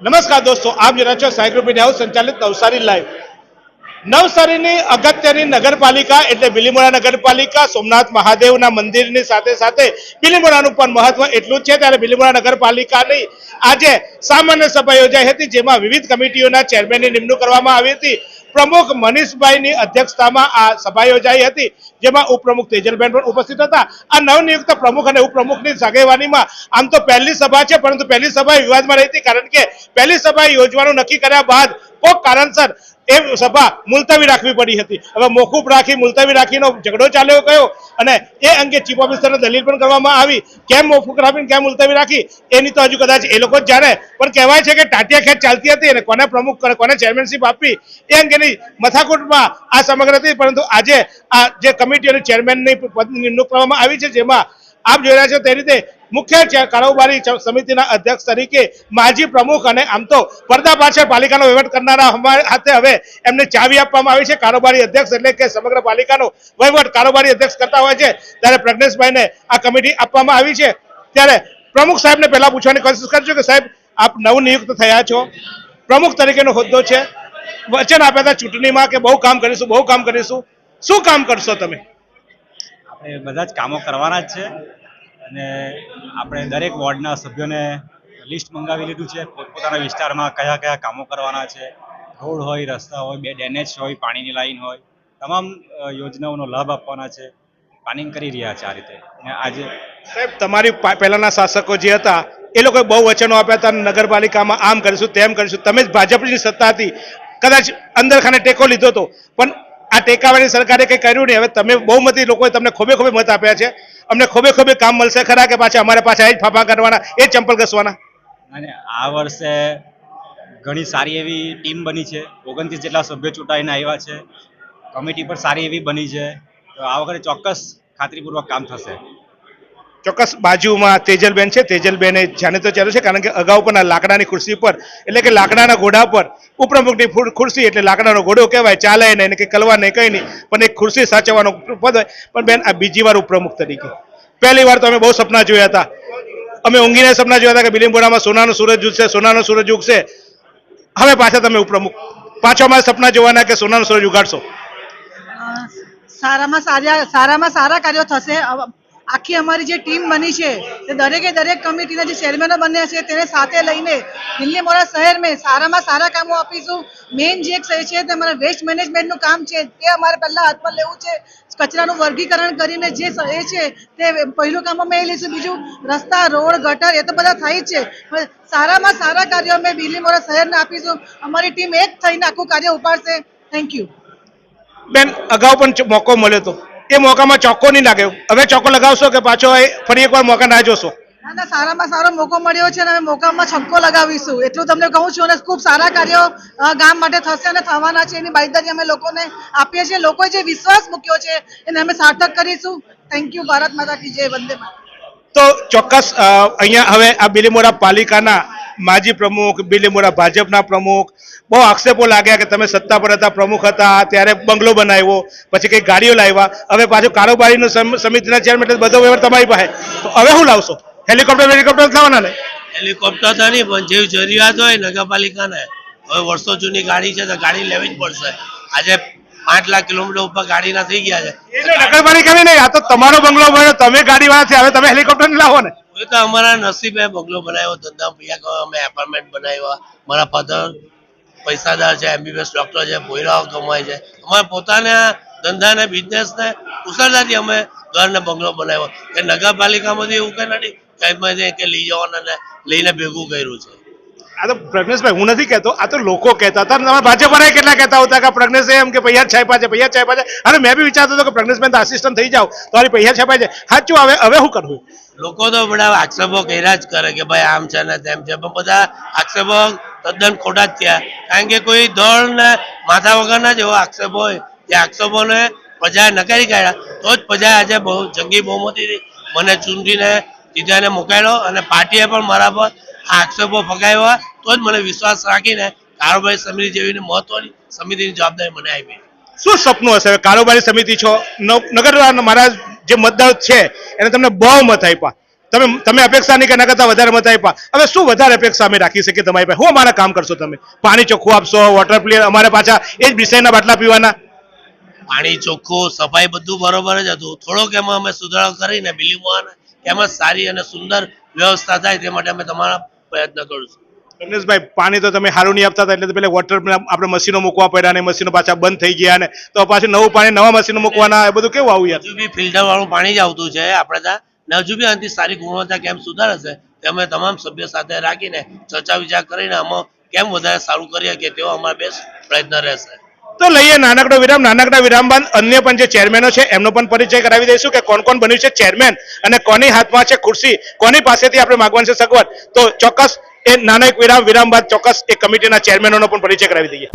નમસ્કાર દોસ્તો, આપ જોઈ રહ્યા છો સાઈ ગ્રુપ મીડિયા હાઉસ સંચાલિત નવસારી લાઈવ। નવસારીની અગત્યની નગરપાલિકા એટલે બિલીમોરા નગરપાલિકા સોમનાથ મહાદેવના મંદિરની સાથે સાથે બિલીમોરાનું પણ મહત્વ એટલું જ છે। ત્યારે બિલીમોરા નગરપાલિકાની આજે સામાન્ય સભા યોજાઈ હતી, જેમાં વિવિધ કમિટીઓના ચેરમેનની નિમણૂક કરવામાં આવી હતી। પ્રમુખ મનીષભાઈની અધ્યક્ષતામાં આ સભા યોજાઈ હતી, જેમાં ઉપપ્રમુખ તેજલબેન પણ ઉપસ્થિત હતા। આ નવનિયુક્ત પ્રમુખ અને ઉપપ્રમુખની આગેવાનીમાં આમ તો પહેલી સભા છે, પરંતુ પહેલી સભા વિવાદમાં રહી હતી, કારણ કે પહેલી સભા યોજવાનું નક્કી કર્યા બાદ કોઈ કારણસર એ સભા મુલતવી રાખવી પડી હતી। હવે મોકૂફ રાખી મુલતવી રાખીનો ઝઘડો ચાલ્યો ગયો અને એ અંગે ચીફ ઓફિસરને દલીલ પણ કરવામાં આવી, કેમ મોકૂફ રાખી કેમ મુલતવી રાખી એની તો હજુ કદાચ એ લોકો જ જાણે, પણ કહેવાય છે કે ટાટિયા ખેંચ ચાલતી હતી અને કોને પ્રમુખ કોને ચેરમેનશીપ આપવી એ અંગેની મથાકૂટમાં આ સમગ્ર હતી। પરંતુ આજે આ જે કમિટીઓની ચેરમેનની નિમણૂક કરવામાં આવી છે, જેમાં આપ જોઈ રહ્યા છો તે રીતે મુખ્ય કારોબારી સમિતિના અધ્યક્ષ તરીકે માજી પ્રમુખ અને આમ તો પડદા પાછળ પાલિકાનો વહીવટ કરનારા અમારા હાથે હવે એમને ચાવી આપવામાં આવી છે। કારોબારી અધ્યક્ષ એટલે કે સમગ્ર પાલિકાનો વહીવટ કારોબારી અધ્યક્ષ કરતા હોય છે, ત્યારે પ્રજ્ઞેશભાઈને આ કમિટી આપવામાં આવી છે। ત્યારે પ્રમુખ સાહેબને પહેલા પૂછવાની કોશિશ કરજો કે સાહેબ, આપ નવનિયુક્ત થયા છો, પ્રમુખ તરીકેનો હોદ્દો છે, વચન આપ્યા હતા ચૂંટણીમાં કે બહુ કામ કરીશું બહુ કામ કરીશું, શું કામ કરશો તમે? આપણે બધા જ કામો કરવાના જ છે અને આપણે દરેક વોર્ડના સભ્યોને લિસ્ટ મંગાવી લીધું છે, પોતપોતાના વિસ્તારમાં કયા કયા કામો કરવાના છે। રોડ હોય, રસ્તા હોય, બે ડેનેજ હોય, પાણીની લાઈન હોય, તમામ યોજનાઓનો લાભ આપવાના છે। પ્લાનિંગ કરી રહ્યા છે આ રીતે। અને આજે સાહેબ, તમારી પહેલાના શાસકો જે હતા એ લોકોએ બહુ વચનો આપ્યા હતા, નગરપાલિકામાં આમ કરીશું તેમ કરીશું, તમે જ ભાજપની સત્તા હતી, કદાચ અંદર ખાને ટેકો લીધો હતો, પણ આ ટેકાવાળી સરકારે કંઈ કર્યું નહીં। હવે તમે બહુમતી લોકોએ તમને ખોબે ખોબે મત આપ્યા છે, અમને ખોબે ખોબે કામ મળશે ખરા કે પાછા અમારે પાછા એ જ ફાફા કરવાના, એ જ ચંપલ ઘસવાના? અને આ વર્ષે ઘણી સારી એવી ટીમ બની છે, 29 જેટલા સભ્યો ચૂંટાઈને આવ્યા છે, કમિટી પણ સારી એવી બની છે, તો આ વખતે ચોક્કસ ખાતરીપૂર્વક કામ થશે। ચોક્કસ બાજુમાં તેજલબેન છે, તેજલબેને જાણીતો ચહેરો છે, કારણ કે અગાઉ પણ આ લાકડાની ખુરશી પર એટલે કે લાકડાના ઘોડા પર ઉપપ્રમુખની ખુરશી એટલે લાકડાનો ઘોડો કહેવાય, ચાલે નહીં કે કલવા નહીં કંઈ નહીં, પણ એક ખુરશી સાચવવાનો પદ હોય। પણ બેન, આ બીજી વાર ઉપપ્રમુખ તરીકે, પહેલી વાર તો અમે બહુ સપના જોયા હતા, અમે ઊંઘીને સપના જોયા હતા કે બિલીમોરામાં સોનાનો સૂરજ ઉગશે, સોનાનો સૂરજ ઉગશે। હવે પાછા તમે ઉપપ્રમુખ, પાછા અમારા સપના જોવાના કે સોનાનો સૂરજ ઉગાડશો? સારામાં સારા કાર્યો થશે। આખી અમારી જે ટીમ બની છે તે દરેક કમિટીના જે ચેરમેનો બન્યા છે તેને સાથે લઈને બિલીમોરા શહેરમાં સારામાં સારા કામો આપીશું। મેઇન જે છે તે અમારા વેસ્ટ મેનેજમેન્ટનું કામ છે, તે અમારે પહેલાં હાથમાં લેવું છે। કચરાનું વર્ગીકરણ કરીને જે એ છે તે પહેલું કામ અમે એ લઈશું। બીજું રસ્તા, રોડ, ગટર એ તો બધા થાય જ છે, પણ સારામાં સારા કાર્યો અમે બિલીમોરા શહેરને આપીશું। અમારી ટીમ એક થઈને આખું કાર્ય ઉપાડશે। થેન્ક યુ બેન, અગાઉ પણ મોકો મળ્યો હતો, એ મોકામાં ચોક્કો નહીં લાગ્યો, હવે ચોક્કો લગાવશો કે પાછો ફરી એકવાર મોકા ના જોશો? ના, સારામાં સારો મોકો મળ્યો છે અને અમે મોકામાં છક્કો લગાવીશું, એટલું તમને કહું છું। અને ખૂબ સારા કાર્યો ગામ માટે થશે અને થવાના છે, એની બાંયધરી અમે લોકોને આપીએ છીએ। લોકોએ જે વિશ્વાસ મૂક્યો છે એને અમે સાર્થક કરીશું। Thank you. ભારત માતા કી જય, વંદે માતરમ। તો ચોક્કસ અહીંયા હવે આ બિલીમોરા પાલિકાના માજી પ્રમુખ, બિલીમોરા ભાજપના પ્રમુખ, બહુ આક્ષેપો લાગ્યા કે તમે સત્તા પર હતા, પ્રમુખ હતા ત્યારે બંગલો બનાવ્યો, પછી કંઈક ગાડીઓ લાવ્યા, હવે પાછું કારોબારીનું સમિતિના ચેરમેન એટલે બધો વ્યવહાર તમારી પાસે, તો હવે શું લાવશો? હેલિકોપ્ટર લાવવાના ને? હેલિકોપ્ટર તો નહીં, પણ જેવી જરૂરિયાત હોય નગરપાલિકાને, હવે વર્ષો જૂની ગાડી છે તો ગાડી લેવી જ પડશે। આજે 5 લાખ કિલોમીટર ઉપર ગાડીના થઈ ગયા છે। નગરપાલિકા નહીં, આ તો તમારો બંગલો બન્યો, તમે ગાડી વાળા છે, હવે તમે હેલિકોપ્ટર નહીં લાવો ને? એ તો અમારા નસીબે બંગલો બનાવ્યો, ધંધા ભૈયા અમે એપાર્ટમેન્ટ બનાવ્યા, મારા ફાધર પૈસાદાર છે, MBBS ડોક્ટર છે, ભોયરાઓ કમાય છે, અમારા પોતાના ધંધાને બિઝનેસને કુશળતાથી અમે ઘરને બંગલો બનાવ્યો। કે નગરપાલિકામાંથી એવું કંઈ નથી કે લઈ જવાના ને લઈને ભેગું કર્યું છે। આ તો પ્રજ્ઞેશભાઈ, હું નથી કહેતો, આ તો લોકો કહેતા હતા, તમારા ભાજપવાળા કેટલા કહેતા હતા કે પ્રજ્ઞેશ એમ કે પૈયા છાપ્યા છે, પૈયા છાપ્યા છે, અને મેં બી વિચારતો હતો કે પ્રજ્ઞેશભાઈ આસિસ્ટન્ટ થઈ જાવ તો આ પૈયા છાપ્યા છે। સાચું, હવે શું કરવું? લોકો તો બધા આક્ષેપો કર્યા જ કરે કે ભાઈ આમ છે ને તેમ છે, પણ બધા આક્ષેપો તદ્દન ખોટા જ થયા। કારણ કે કોઈ દળ ને માથા વગરના જ એવો આક્ષેપ હોય, તે આક્ષેપોને પ્રજાએ નકારી કાઢ્યા, તો જ પ્રજાએ આજે બહુ જંગી બહુમતીથી મને ચૂંટીને જીતાને મુકાયેલો, અને પાર્ટીએ પણ મારા પર આક્ષેપો ફગાવ્યા, તો જ મને વિશ્વાસ રાખીને કારોબારી સમિતિ જેવી મહત્વની સમિતિની જવાબદારી મને આપી। શું સપનું હશે? કારોબારી સમિતિ છો, નગર મારા જે મતદાર છે એને તમને બહુ મત આપ્યા, તમે અપેક્ષા નહીં કે એના કરતાં વધારે મત આપ્યા. હવે શું વધારે અપેક્ષા અમે રાખી શકીએ તમારી પાસે? હું અમારા કામ કરશો તમે? પાણી ચોખ્ખું આપશો, વોટર ક્લિયર, અમારે પાછા એ જ વિષયના બાટલા પીવાના? પાણી ચોખ્ખું, સફાઈ બધું બરોબર જ હતું. થોડોક એમાં અમે સુધારો કરીને બિલીમોરાને એમાં સારી અને સુંદર વ્યવસ્થા થાય તે માટે અમે તમારા પ્રયત્ન કરીશું. રમેશભાઈ, પાણી તો તમે સારું નહીં આપતા હતા એટલે તો પેલા વોટર આપણે મશીનો મૂકવા પડ્યા અને મશીનો પાછા બંધ થઈ ગયા ને તો પાછું નવું પાણી નવા મશીનો મૂકવાના, એ બધું કેવું આવું યાર? હજુ બી ફિલ્ટર વાળું પાણી જ આવતું છે આપણે ત્યાં, ને હજુ બી આનાથી સારી ગુણવત્તા કેમ સુધારશે તે અમે તમામ સભ્યો સાથે રાખીને ચર્ચા વિચાર કરીને અમે કેમ વધારે સારું કરીએ કે તેવો અમારો બેસ્ટ પ્રયત્ન રહેશે. તો લઈએ નાનકડો વિરામ. નાનકડા વિરામ બાદ અન્ય પણ જે ચેરમેનો છે એમનો પણ પરિચય કરાવી દઈશું કે કોણ કોણ બન્યું છે ચેરમેન અને કોની હાથમાં છે ખુરશી, કોની પાસેથી આપણે માંગવાનું છે સગવડ. તો ચોક્કસ એ નાનો એક વિરામ બાદ ચોક્કસ એ કમિટીના ચેરમેનોનો પણ પરિચય કરાવી દઈએ.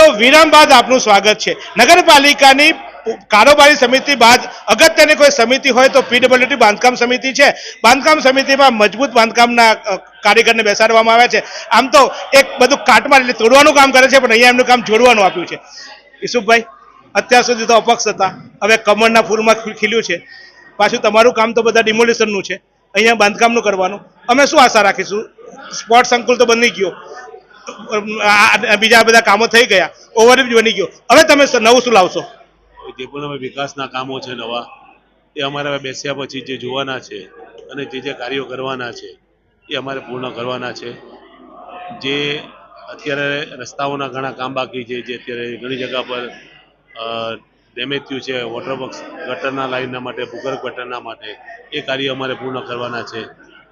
તો વિરામ બાદ આપનું સ્વાગત છે. નગરપાલિકાની કારોબારી સમિતિ બાદ અગત્યની કોઈ સમિતિ હોય તો પીડબ્લ્યુડી બાંધકામ સમિતિ છે. બાંધકામ સમિતિમાં મજબૂત બાંધકામના કારીગરને બેસાડવામાં આવ્યા છે. આમ તો એક બધું કાટમાં એટલે તોડવાનું કામ કરે છે, પણ અહીંયા એમનું કામ જોડવાનું આપ્યું છે. ઈસુભાઈ, અત્યાર સુધી તો અપક્ષ હતા, હવે કમળના ફૂલમાં ખીલ્યું છે. પાછું તમારું કામ તો બધા ડિમોલિશનનું છે, અહીંયા બાંધકામનું કરવાનું. અમે શું આશા રાખીશું? સ્પોર્ટ સંકુલ તો બની ગયો, બીજા બધા કામો થઈ ગયા, ઓવરબ્રિજ બની ગયો, હવે તમે નવું શું લાવશો? જે પણ અમે વિકાસના કામો છે નવા, એ અમારે બેસ્યા પછી જે જોવાના છે અને જે કાર્યો કરવાના છે એ અમારે પૂર્ણ કરવાના છે. જે અત્યારે રસ્તાઓના ઘણા કામ બાકી છે, જે અત્યારે ઘણી જગ્યા પર ડેમેજ થયું છે, વોટર બોક્સ ગટરના લાઇનના માટે, ભૂગર્ભ ગટરના માટે, એ કાર્ય અમારે પૂર્ણ કરવાના છે.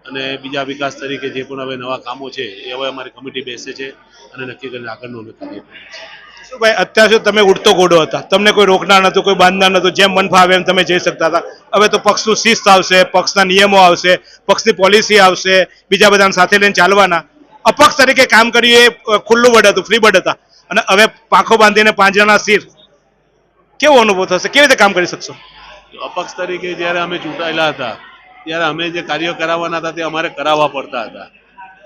અને બીજા વિકાસ તરીકે જે પણ હવે નવા કામો છે એ હવે અમારી કમિટી બેસે છે અને નક્કી કરીને આગળનું અમે કાર્ય કરીએ છીએ. ભાઈ, અત્યાર સુધી તમે ઉડતો ઘોડો હતા, તમને કોઈ રોકનાર નતું, કોઈ બાંધનાર નતું, જેમ મન ફાવે એમ તમે જઈ શકતા હતા. હવે તો પક્ષનું શિસ્ત આવશે, પક્ષના નિયમો આવશે, પક્ષની પોલિસી આવશે, બીજા બધાને સાથે લઈને ચાલવાના. અપક્ષ તરીકે કામ કર્યું એ ખુલ્લું બર્ડ હતું, ફ્રી બર્ડ હતા, અને હવે પાંખો બાંધીને પાંજરાના સિર. કેવો અનુભવ થશે? કેવી રીતે કામ કરી શકશો? અપક્ષ તરીકે જ્યારે અમે ચૂંટાયેલા હતા ત્યારે અમે જે કાર્યો કરાવવાના હતા તે અમારે કરાવવા પડતા હતા,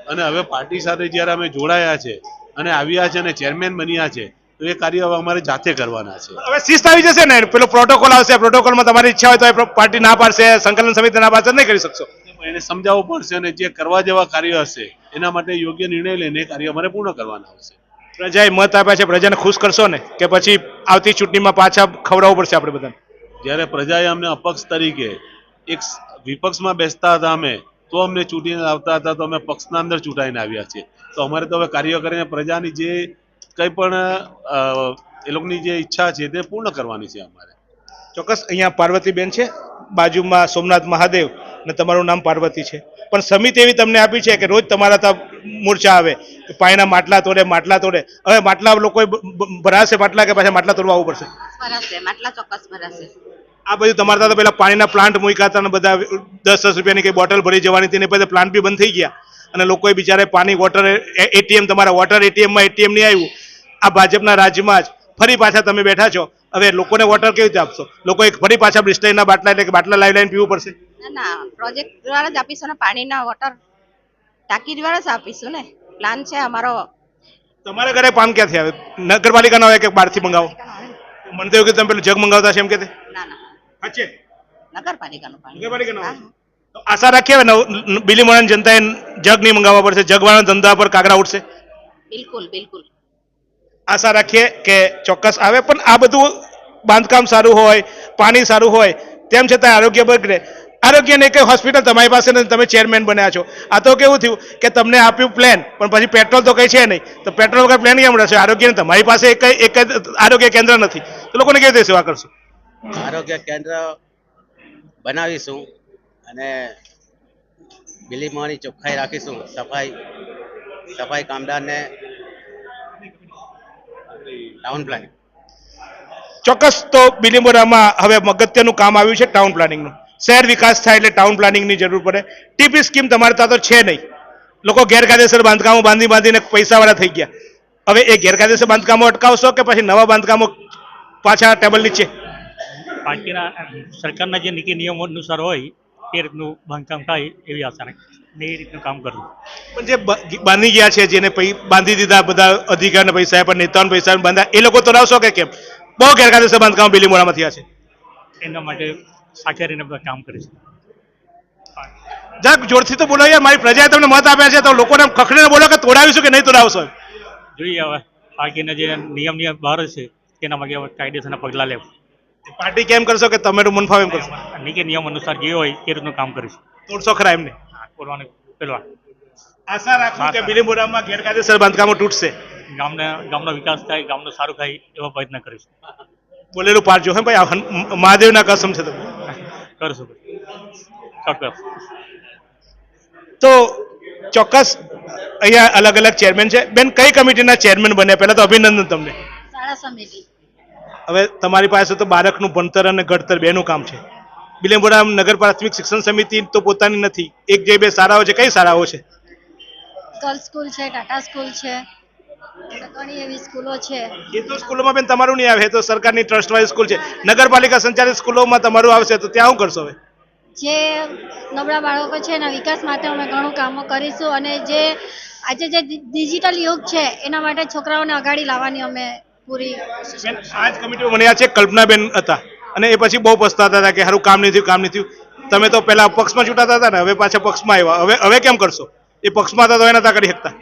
અને હવે પાર્ટી સાથે જ્યારે અમે જોડાયા છે અને આવ્યા છે અને ચેરમેન બન્યા છે તો એ કાર્ય હવે અમારે જાતે કરવાના છે. હવે શિસ્ત આવી જશે ને, પેલો પ્રોટોકોલ આવશે, પ્રોટોકોલમાં તમારી ઈચ્છા હોય તો એ પાર્ટી ના પાડશે, સંકલન સમિતિ ના પાડશે, નહીં કરી શકશો? એને સમજાવવું પડશે અને જે કરવા જેવા કાર્યો હશે એના માટે યોગ્ય નિર્ણય લઈને એ કાર્ય અમારે પૂર્ણ કરવાના આવશે. પ્રજાએ મત આપ્યા છે, પ્રજાને ખુશ કરશો ને, કે પછી આવતી ચૂંટણીમાં પાછા ખવડાવવું પડશે આપણે બધાને? જ્યારે પ્રજાએ અમને અપક્ષ તરીકે એક વિપક્ષમાં બેસતા હતા અમે, તો અમને ચૂંટીને આવતા હતા, તો અમે પક્ષના અંદર ચૂંટાઈને આવ્યા છીએ. તો અમારે તો હવે કાર્ય કરીને પ્રજાની જે કંઈ પણ એ લોકોની જે ઈચ્છા છે તે પૂર્ણ કરવાની છે અમારે. ચોક્કસ. અહીંયા પાર્વતીબેન છે, બાજુમાં સોમનાથ મહાદેવ, ને તમારું નામ પાર્વતી છે, પણ સમિતિ એવી તમને આપી છે કે રોજ તમારા ત્યાં મોરચા આવે, પાણીના માટલા તોડે. હવે માટલા લોકો ભરાશે માટલા, કે પાછા માટલા તોડવા આવવું પડશે? ભરાશે, માટલા ચોક્કસ ભરાશે. આ બધું તમારા ત્યાં તો પેલા પાણીના પ્લાન્ટ મૂક્યા હતા, અને બધા 10-10 રૂપિયાની કઈ બોટલ ભરી જવાની હતી, ને બધા પ્લાન્ટ બી બંધ થઈ ગયા, અને લોકોએ બિચારે પાણી, વોટર એટીએમ, તમારા વોટર એટીએમમાં એટીએમ નહીં આવ્યું. આ ભાજપના રાજ્યમાં જ ફરી પાછા તમે બેઠા છો, હવે લોકોને વોટર કેવી રીતે આપશો? લોકો ફરી પાછા બ્રિસ્ટરીના બાટલા, એટલે કે બાટલા લાવી લાવીને પીવું પડશે? ના, પ્રોજેક્ટ દ્વારા જ આપીશું ને, પાણીના વોટર ટાંકી દ્વારા જ આપીશું ને. પ્લાન છે અમારો. તમારા ઘરે પાન ક્યાંથી આવે? નગરપાલિકાનો આવે કે બહારથી મંગાવો? મને તો એવું કે તમે પેલું જગ મંગાવતા છે એમ કે? ના. સાચે નગરપાલિકાનું પાણી. નગરપાલિકાનું હા. તો આશા રાખીએ હવે બિલીમોરાની જનતાએ જગ નહીં મંગાવવા પડશે, જગવાળાના ધંધા પર કાગડા ઉઠશે. બિલકુલ બિલકુલ. આશા રાખીએ કે ચોક્કસ આવે. પણ આ બધું બાંધકામ સારું હોય, પાણી સારું હોય, તેમ છતાં આરોગ્ય બગડે. આરોગ્યની કઈ હોસ્પિટલ તમારી પાસે નથી, તમે ચેરમેન બન્યા છો. આ તો કેવું થયું કે તમને આપ્યું પ્લેન, પણ પછી પેટ્રોલ તો કઈ છે નહીં, તો પેટ્રોલ વગર પ્લેન કેમ રહેશે? આરોગ્યની તમારી પાસે એક આરોગ્ય કેન્દ્ર નથી, તો લોકોને કેવી રીતે સેવા કરશો? આરોગ્ય કેન્દ્ર બનાવીશું અને બિલીમોરાની ચોખ્ખાઈ રાખીશું. સફાઈ કામદારને ટાઉન પ્લાનિંગ. ચોક્કસ. તો બિલીમોરામાં હવે અગત્યનું કામ આવ્યું છે ટાઉન પ્લાનિંગનું. શહેર વિકાસ થાય એટલે ટાઉન પ્લાનિંગની જરૂર પડે. ટીપી સ્કીમ તમારે ત્યાં તો છે નહીં. લોકો ગેરકાયદેસર બાંધકામો બાંધીને પૈસાવાળા થઈ ગયા. હવે એ ગેરકાયદેસર બાંધકામો અટકાવશો કે પછી નવા બાંધકામો પાછા ટેબલ નીચે? બાકીના સરકારના જે નીતિ નિયમો અનુસાર હોય એ રીતનું બાંધકામ થાય એવી આશા રાખીએ ને એ રીતનું કામ કરવું. પણ જે બાંધી ગયા છે, જેને બાંધી દીધા બધા અધિકારના પૈસા પણ નેતાઓના પૈસા બાંધા, એ લોકો તો લાવશો કે કેમ? બહુ ગેરકાયદેસર બાંધકામ બિલીમોરામાં થયા છે. એના માટે સાથે રહીને બધા કામ કરીશું. જરાક જોરથી તો બોલો યાર, મારી પ્રજાએ તમને મત આપ્યા છે, તો લોકોને ખખડીને બોલો કે તોડાવીશું કે નહીં તોડાવશો? જોઈએ હવે બાકીના જે નિયમ બહાર છે તેના માટે હવે કાયદેસરના પગલાં લેવું. પાર્ટી કેમ કરશો કે તમે મન ફાવે એમ કરશો? નીતિ નિયમ અનુસાર જે હોય એ રીતનું કામ કરીશું. તોડશો ખરા એમને? બોલવાનું પેલા આશા રાખું કે બિલીમોરામાં ગેરકાયદેસર બાંધકામો તૂટશે, ગામનો વિકાસ થાય, ગામનું સારું થાય એવા પ્રયત્ન કરીશું. બોલેલું પાડજો હે ભાઈ. આ મહાદેવના કસમ છે તમે. કરીશું ચોક્કસ. તો ચોક્કસ અહીંયા અલગ અલગ ચેરમેન છે. બેન, કઈ કમિટીના ચેરમેન બન્યા? પહેલા તો અભિનંદન તમને. શાળા સમિતિ. હવે તમારી પાસે તો બાળકનું ભણતર અને ઘડતર બેનું કામ છે. બિલીમોરા નગર પ્રાથમિક શિક્ષણ સમિતિ તો પોતાની નથી. એક જે બે શાળાઓ છે, કઈ શાળાઓ છે? ગર્લ્સ સ્કૂલ છે, ટાટા સ્કૂલ છે, ઘણી એવી સ્કૂલો છે. એ તો સ્કૂલોમાં બેન તમારું નહીં આવે, એ તો સરકારની ટ્રસ્ટ વાળી સ્કૂલ છે. નગરપાલિકા સંચાલિત સ્કૂલોમાં તમારું આવશે, તો ત્યાં શું કરશો હવે? જે નબળા બાળકો છે એના વિકાસ માટે અમે ઘણું કામો કરીશું અને જે આજે જે ડિજિટલ યુગ છે એના માટે છોકરાઓને અગાડી લાવવાની અમે પૂરી કોશિશ બેન, કરીશું. આ જ કમિટીમાં મને યાદ છે કલ્પનાબેન હતા, અને એ પછી બહુ પસ્તાતા હતા કે સારું કામ નહીં થયું. તમે તો પહેલા પક્ષમાં ચૂંટાતા હતા ને, હવે પાછા પક્ષમાં આવ્યા. હવે કેમ કરશો? એ પક્ષમાં હતા તો એ નતા કરી શકતા.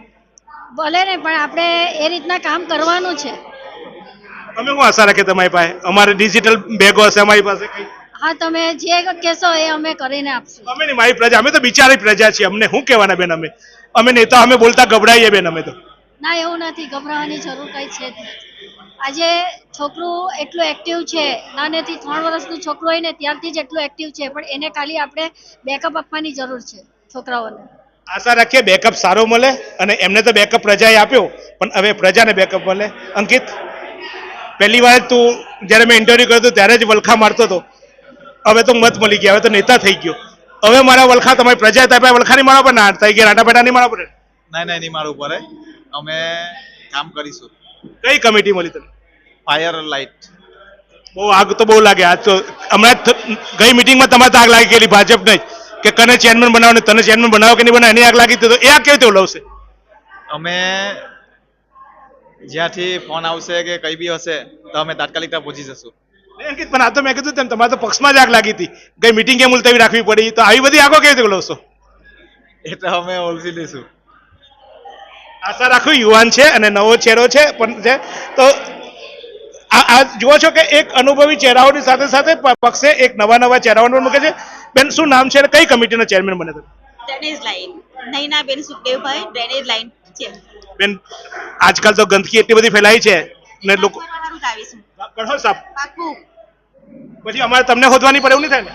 ભલે ને, પણ આપણે એ રીતના કામ કરવાનું છે. અમે શું આશા રાખીએ તમારી પાસે? અમારે ડિજિટલ બેગો હશે અમારી પાસે કઈ? હા, તમે જે કહેશો એ અમે કરીને આપશું. અમે નહીં, મારી પ્રજા, અમે તો બિચારી પ્રજા છીએ. અમને શું કહેવાના બેન? અમે નેતા, અમે બોલતા ગભરાઈએ બેન. અમે તો ના, એવું નથી, ગભરાવાની જરૂર કઈ છે જ નથી. આજે છોકરું એટલું એક્ટિવ છે, નાનેથી 3 વર્ષનું છોકરું હોય ને ત્યારથી જ એટલું એક્ટિવ છે, પણ એને ખાલી આપણે બેકઅપ આપવાની જરૂર છે છોકરાઓને. આશા રાખીએ બેકઅપ સારો મળે, અને એમને તો બેકઅપ પ્રજાએ આપ્યો, પણ હવે પ્રજાને બેકઅપ મળે. અંકિત, પહેલી વાર તું જ્યારે મેં ઇન્ટરવ્યુ કર્યો હતો ત્યારે જ વલખા મારતો હતો. હવે તો મત મળી ગયા, હવે તો નેતા થઈ ગયો. હવે મારા વલખા તમારી પ્રજાએ આપ્યા, વલખા નહીં મારવા પડે? ના થઈ ગયા, રાટા પેટા નહીં મારવા પડે? નહીં મારું પડે. અમે કામ કરીશું. કઈ કમિટી મળી તને? Fire light. બહુ આગ તો બહુ લાગે. આજ તો હમણાં ગઈ મિટિંગમાં તમારે આગ લાગી ગયેલી, ભાજપ નહીં કે કને ચેરમેન બનાવો ને તને ચેરમેન બનાવો કે નહીં બનાવો, એની આગ લાગી તો એ આગ કેવી રીતે ઓલવશે? અમે જ્યાંથી ફોન આવશે કે કઈ બી હશે તો અમે તાત્કાલિક ત્યાં પહોંચી જશું. અંકિત, પણ આ તો મેં કીધું તેમ તમારે તો પક્ષમાં જ આગ લાગી હતી, ગઈ મિટિંગ કેમ મુલતવી રાખવી પડી, તો આવી બધી આગો કેવી રીતે ઓલવશો? એટલે અમે ઓળખી લઈશું. આશા રાખું યુવાન છે અને નવો ચહેરો છે પણ છે. તો આ જુઓ છો કે એક અનુભવી ચહેરાઓની સાથે સાથે પક્ષે એક નવા ચહેરાઓને મૂકે છે. બેન, શું નામ છે અને કઈ કમિટીના ચેરમેન બને તમે? Drainage line. નૈના બેન સુખદેવભાઈ, ડ્રેનેજ લાઈન છે. બેન, આજકાલ તો ગંદકી એટલી બધી ફેલાઈ છે ને લોકો આવીશું. કરશો સાફ? પાકું. પછી અમારે તમને હોદવાની પડે એવું નહીં થાય ને?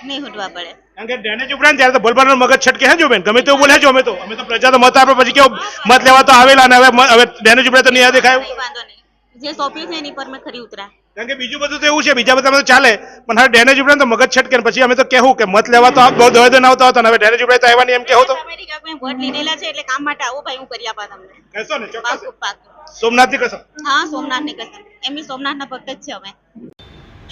નહીં હોટવા પડે. કારણ કે ડ્રેનેજ ઉપરાંત ત્યારે તો ભલભાલનો મગજ છટકે હે જો બેન, ગમે તેવું બોલે છો. અમે તો પ્રજા તો મત આપે પછી કેવો મત લેવા તો આવેલા, અને હવે ડ્રેનેજ ઉપરાંત તો નહીં દેખાય. વાંધો નહીં, જે સોંપ્યું છે એની પર મેં ખરી ઉતરા. કારણ કે બીજું બધું તો એવું છે, બીજા બધા તો ચાલે, પણ હવે ડ્રેનેજ ઉપરાંત તો મગજ છટકે. પછી અમે તો કહેવું કે મત લેવા તો બહુ દવેદન આવતા હતા, હવે ડ્રેનેજ ઉપરાંત તો આવવાની એમ કહેવું તો મેં વોટ લીધેલા છે એટલે કામ માટે આવો ભાઈ, હું કરી આપા તમને. કહેશો ને? ચોક્કસ. પાકું પાકું. સોમનાથની કસમ. હા, સોમનાથની કસમ. એમની સોમનાથના ભક્ત જ છે અમે.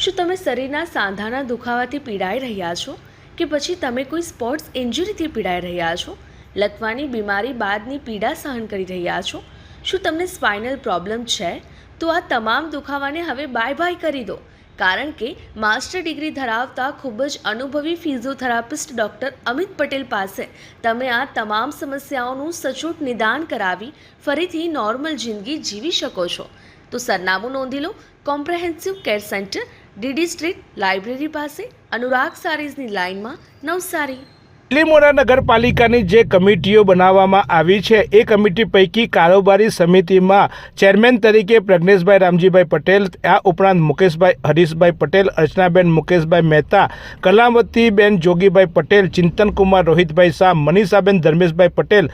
શું તમે શરીરના સાંધાના દુખાવાથી પીડાઈ રહ્યા છો કે પછી તમે કોઈ સ્પોર્ટ્સ ઇન્જરીથી પીડાઈ રહ્યા છો? લકવાની બીમારી બાદની પીડા સહન કરી રહ્યા છો? શું તમને સ્પાઇનલ પ્રોબ્લેમ છે? તો આ તમામ દુખાવાને હવે બાય કરી દો. કારણ કે માસ્ટર ડિગ્રી ધરાવતા ખૂબ જ અનુભવી ફિઝિયોથેરાપિસ્ટ ડૉક્ટર અમિત પટેલ પાસે તમે આ તમામ સમસ્યાઓનું સચોટ નિદાન કરાવી ફરીથી નોર્મલ જિંદગી જીવી શકો છો. તો સરનામું નોંધી લો. Comprehensive care centre, DD street, library પાસે, અનુરાગ સારીઝની લાઇનમાં, નવસારી. બિલીમોરા નગરપાલિકાની જે કમિટીઓ બનાવવામાં આવી છે એ કમિટી પૈકી કારોબારી સમિતિમાં ચેરમેન તરીકે પ્રજ્ઞેશભાઈ રામજીભાઈ પટેલ, આ ઉપરાંત મુકેશભાઈ હરીશભાઈ પટેલ, અર્ચનાબેન મુકેશભાઈ મહેતા, કલાવતીબેન જોગીભાઈ પટેલ, ચિંતનકુમાર રોહિતભાઈ શાહ, મનીષાબેન ધર્મેશભાઈ પટેલ,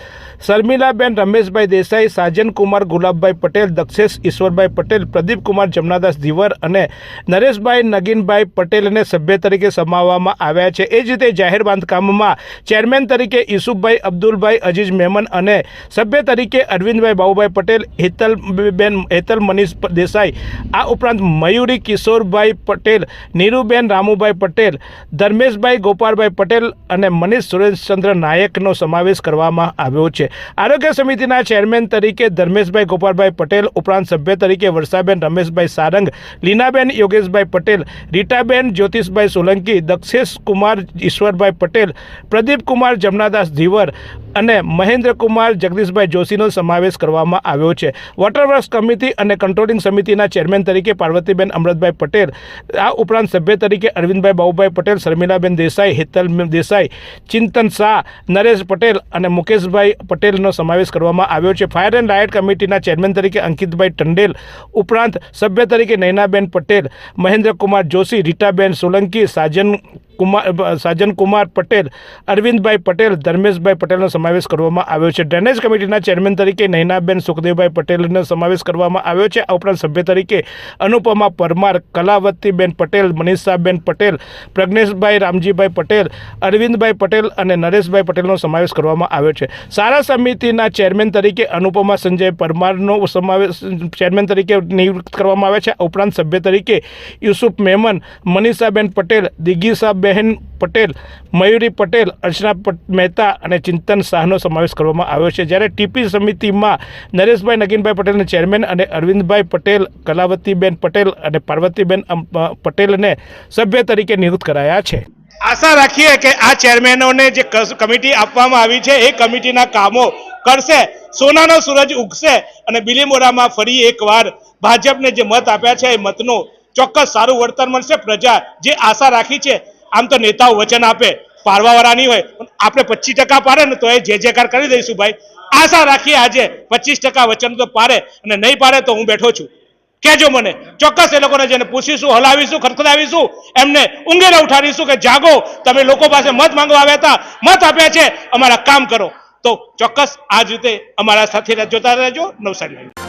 શર્મિલાબેન રમેશભાઈ દેસાઈ, સાજનકુમાર ગુલાબભાઈ પટેલ, દક્ષેશ ઈશ્વરભાઈ પટેલ, પ્રદીપકુમાર જમનાદાસ ધીવર અને નરેશભાઈ નગીનભાઈ પટેલને સભ્ય તરીકે સમાવવામાં આવ્યા છે. એ જ રીતે જાહેર બાંધકામમાં ચેરમેન તરીકે ઈસુફભાઈ અબ્દુલભાઈ અજીઝ મેમન અને સભ્ય તરીકે અરવિંદભાઈ બાબુભાઈ પટેલ, હેતલ મનીષ દેસાઈ, આ ઉપરાંત મયુરી કિશોરભાઈ પટેલ, નીરુબેન રામુભાઈ પટેલ, ધર્મેશભાઈ ગોપાલભાઈ પટેલ અને મનીષ સુરેશચંદ્ર નાયકનો સમાવેશ કરવામાં આવ્યો છે. આરોગ્ય સમિતિના ચેરમેન તરીકે ધર્મેશભાઈ ગોપાલભાઈ પટેલ ઉપરાંત સભ્ય તરીકે વર્ષાબેન રમેશભાઈ સારંગ, લીનાબેન યોગેશભાઈ પટેલ, રીટાબેન જ્યોતિષભાઈ સોલંકી, દક્ષેશ કુમાર ઈશ્વરભાઈ પટેલ, પ્રદીપકુમાર જમનાદાસ ધીવર અને મહેન્દ્રકુમાર જગદીશભાઈ જોશીનો સમાવેશ કરવામાં આવ્યો છે. વોટરવર્ક્સ કમિટી અને કંટ્રોલિંગ સમિતિના ચેરમેન તરીકે પાર્વતીબેન અમૃતભાઈ પટેલ, આ ઉપરાંત સભ્ય તરીકે અરવિંદભાઈ બાબુભાઈ પટેલ, શર્મિલાબેન દેસાઈ, હેતલ દેસાઈ, ચિંતન શાહ, નરેશ પટેલ અને મુકેશભાઈ પટેલનો સમાવેશ કરવામાં આવ્યો છે. ફાયર એન્ડ લાઇટ કમિટીના ચેરમેન તરીકે અંકિતભાઈ ટંડેલ ઉપરાંત સભ્ય તરીકે નૈનાબેન પટેલ, મહેન્દ્રકુમાર જોશી, રીટાબેન સોલંકી, સાજનકુમાર પટેલ, અરવિંદભાઈ પટેલ, ધર્મેશભાઈ પટેલનો સમાવેશ કરવામાં આવ્યો છે. ડ્રેનેજ કમિટીના ચેરમેન તરીકે નૈનાબેન સુખદેવભાઈ પટેલનો સમાવેશ કરવામાં આવ્યો છે. આ ઉપરાંત સભ્ય તરીકે અનુપમા પરમાર, કલાવતીબેન પટેલ, મનીષાબેન પટેલ, પ્રજ્ઞેશભાઈ રામજીભાઈ પટેલ, અરવિંદભાઈ પટેલ અને નરેશભાઈ પટેલનો સમાવેશ કરવામાં આવ્યો છે. શાળા સમિતિના ચેરમેન તરીકે અનુપમા સંજય પરમારનો સમાવેશ ચેરમેન તરીકે નિયુક્ત કરવામાં આવ્યા છે. આ ઉપરાંત સભ્ય તરીકે યુસુફ મેમન, મનીષાબેન પટેલ, દિગીસાબહેન પટેલ, મયુરી પટેલ, અર્ચના મહેતા અને ચિંતન શાહનો સમાવેશ કરવામાં આવ્યો છે. જ્યારે ટીપી સમિતિમાં નરેશભાઈ નગીનભાઈ પટેલને ચેરમેન અને અરવિંદભાઈ પટેલ, કલાવતીબેન પટેલ અને પાર્વતીબેન પટેલને સભ્ય તરીકે નિયુક્ત કરાયા છે. આશા રાખીએ કે આ ચેરમેનોને જે કમિટી આપવામાં આવી છે એ કમિટીના કામો કરશે, સોનાનો સૂરજ ઉગશે અને બિલીમોરામાં ફરી એકવાર ભાજપને જે મત આપ્યા છે એ મતનું ચોક્કસ સારું વળતર મળશે. પ્રજા જે આશા રાખી છે, આમ તો નેતાઓ વચન આપે, પાડવાવાળા નહીં હોય, પણ આપણે 25% પાડે ને તો એ જે જેકાર કરી દઈશું ભાઈ. આશા રાખીએ આજે 25% વચન તો પાડે, અને નહીં પાડે તો હું બેઠો છું, કહેજો મને, ચોક્કસ એ લોકોને જેને પૂછીશું, હલાવીશું, ખડખડાવીશું, એમને ઊંઘેરા ઉઠાડીશું કે જાગો, તમે લોકો પાસે મત માંગવા આવ્યા હતા, મત આપ્યા છે, અમારા કામ કરો. તો ચોક્કસ આ જ રીતે અમારા સાથે જોતા રહેજો. નવસારી.